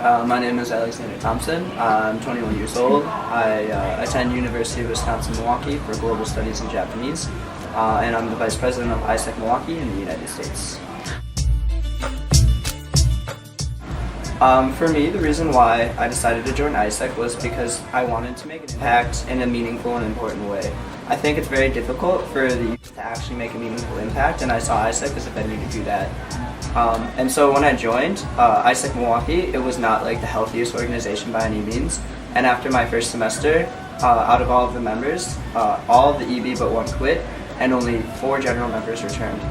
My name is Thompson. I'm 21 years old. I attend University of Wisconsin-Milwaukee for Global Studies in Japanese, and I'm the Vice President of AIESEC Milwaukee in the United States. For me, the reason why I decided to join AIESEC was because I wanted to make an impact in a meaningful and important way. I think it's very difficult for the youth to actually make a meaningful impact, and I saw AIESEC as a venue to do that. And so when I joined AIESEC Milwaukee, it was not like the healthiest organization by any means. And after my first semester, out of all of the members, all of the EB but one quit, and only 4 general members returned.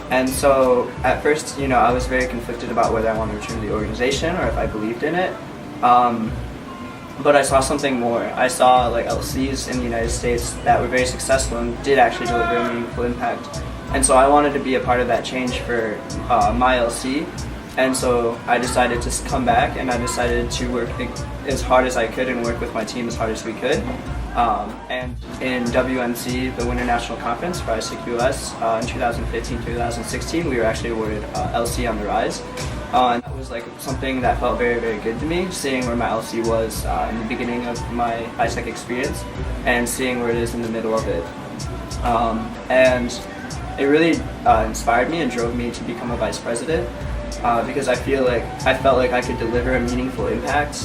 And so at first, I was very conflicted about whether I wanted to return to the organization or if I believed in it. But I saw something more. I saw like LCs in the United States that were very successful and did actually deliver a meaningful impact. And so I wanted to be a part of that change for my LC. And so I decided to come back, and I decided to work as hard as I could and work with my team as hard as we could. And in WNC, the Winter National Conference for AIESEC US in 2015-2016, we were actually awarded LC on the Rise. And that was like something that felt very, very good to me, seeing where my LC was in the beginning of my AIESEC experience and seeing where it is in the middle of it. And it really inspired me and drove me to become a vice president because I felt like I could deliver a meaningful impact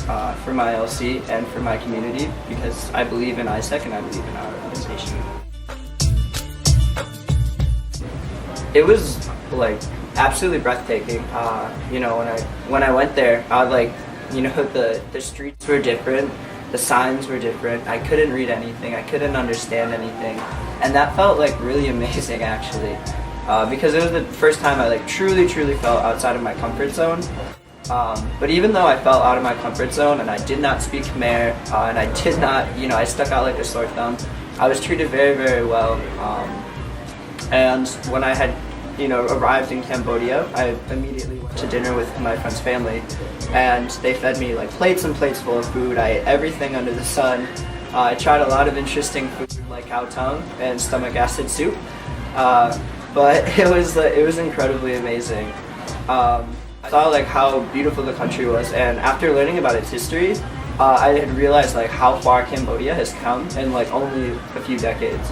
for my LC and for my community, because I believe in AIESEC and I believe in our organization. It was like absolutely breathtaking. When I went there, the streets were different, the signs were different. I couldn't read anything, I couldn't understand anything, and that felt like really amazing actually, because it was the first time I truly felt outside of my comfort zone. But even though I felt out of my comfort zone and I did not speak Khmer, and I did not, I stuck out like a sore thumb, I was treated very, very well. And when I had arrived in Cambodia, I immediately went to dinner with my friend's family, and they fed me like plates and plates full of food. I ate everything under the sun. I tried a lot of interesting food like cow tongue and stomach acid soup, but it was incredibly amazing. I saw how beautiful the country was, and after learning about its history, I had realized how far Cambodia has come in only a few decades.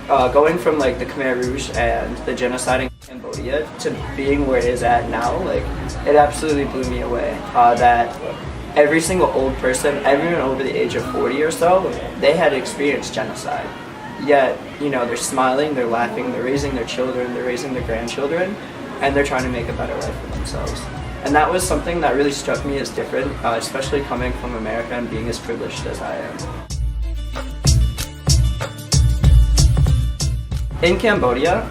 Going from the Khmer Rouge and the genocide in Cambodia to being where it is at now, it absolutely blew me away. That every single old person, everyone over the age of 40 or so, they had experienced genocide. Yet, they're smiling, they're laughing, they're raising their children, they're raising their grandchildren, and they're trying to make a better life for themselves. And that was something that really struck me as different, especially coming from America and being as privileged as I am. In Cambodia,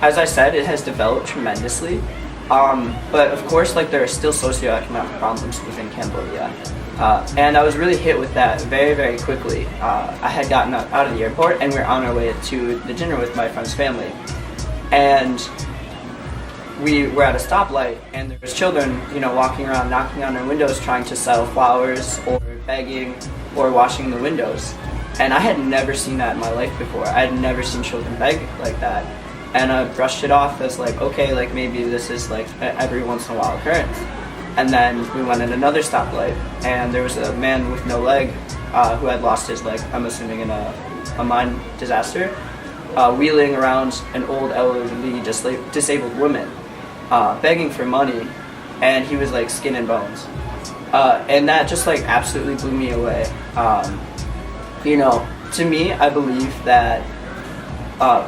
as I said, it has developed tremendously, but of course, there are still socioeconomic problems within Cambodia, and I was really hit with that very, very quickly. I had gotten out of the airport, and we were on our way to the dinner with my friend's family, and we were at a stoplight, and there was children, walking around, knocking on our windows, trying to sell flowers, or begging, or washing the windows. And I had never seen that in my life before. I had never seen children beg like that. And I brushed it off as okay, maybe this is every once in a while occurrence. And then we went at another stoplight, and there was a man with no leg who had lost his leg, I'm assuming in a mine disaster, wheeling around an old elderly disabled woman, begging for money, and he was skin and bones. And that just absolutely blew me away. To me, I believe that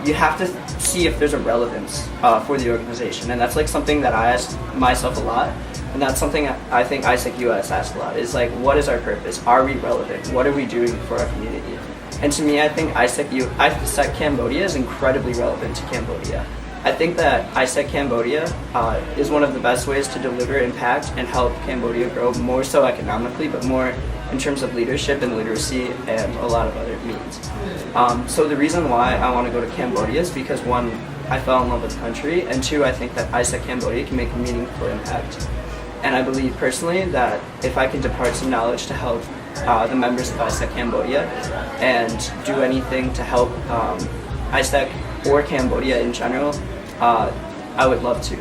you have to see if there's a relevance for the organization, and that's something that I ask myself a lot, and that's something I think AIESEC US asks a lot, is what is our purpose? Are we relevant? What are we doing for our community? And to me, I think AIESEC Cambodia is incredibly relevant to Cambodia. I think that AIESEC Cambodia is one of the best ways to deliver impact and help Cambodia grow, more so economically, but more in terms of leadership and literacy and a lot of other means. So the reason why I want to go to Cambodia is because, 1, I fell in love with the country, and 2, I think that AIESEC Cambodia can make a meaningful impact. And I believe personally that if I can depart some knowledge to help the members of AIESEC Cambodia and do anything to help AIESEC or Cambodia in general, I would love to.